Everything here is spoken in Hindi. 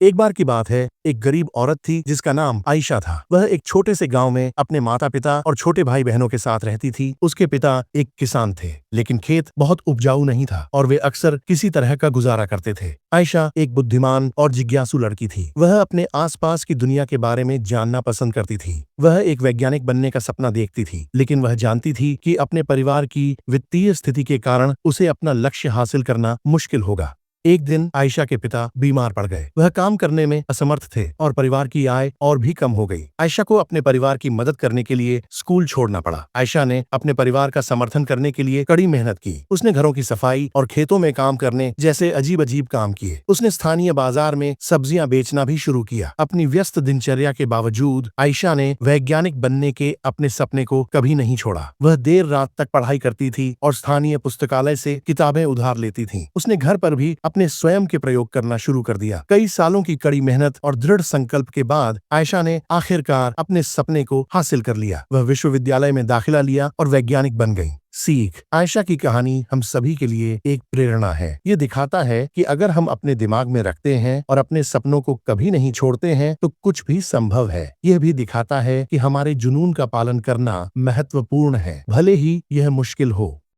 एक बार की बात है, एक गरीब औरत थी जिसका नाम आयशा था। वह एक छोटे से गांव में अपने माता पिता और छोटे भाई बहनों के साथ रहती थी। उसके पिता एक किसान थे, लेकिन खेत बहुत उपजाऊ नहीं था और वे अक्सर किसी तरह का गुजारा करते थे। आयशा एक बुद्धिमान और जिज्ञासु लड़की थी। वह अपने आसपास की दुनिया के बारे में जानना पसंद करती थी। वह एक वैज्ञानिक बनने का सपना देखती थी, लेकिन वह जानती थी कि अपने परिवार की वित्तीय स्थिति के कारण उसे अपना लक्ष्य हासिल करना मुश्किल होगा। एक दिन आयशा के पिता बीमार पड़ गए। वह काम करने में असमर्थ थे और परिवार की आय और भी कम हो गई। आयशा को अपने परिवार की मदद करने के लिए स्कूल छोड़ना पड़ा। आयशा ने अपने परिवार का समर्थन करने के लिए कड़ी मेहनत की। उसने घरों की सफाई और खेतों में काम करने जैसे अजीब अजीब काम किए। उसने स्थानीय बाजार में सब्जियां बेचना भी शुरू किया। अपनी व्यस्त दिनचर्या के बावजूद आयशा ने वैज्ञानिक बनने के अपने सपने को कभी नहीं छोड़ा। वह देर रात तक पढ़ाई करती थी और स्थानीय पुस्तकालय से किताबें उधार लेती थी। उसने घर पर भी अपने स्वयं के प्रयोग करना शुरू कर दिया। कई सालों की कड़ी मेहनत और दृढ़ संकल्प के बाद आयशा ने आखिरकार अपने सपने को हासिल कर लिया। वह विश्वविद्यालय में दाखिला लिया और वैज्ञानिक बन गई। सीख: आयशा की कहानी हम सभी के लिए एक प्रेरणा है। ये दिखाता है कि अगर हम अपने दिमाग में रखते हैं और अपने सपनों को कभी नहीं छोड़ते हैं तो कुछ भी संभव है। यह भी दिखाता है कि हमारे जुनून का पालन करना महत्वपूर्ण है, भले ही यह मुश्किल हो।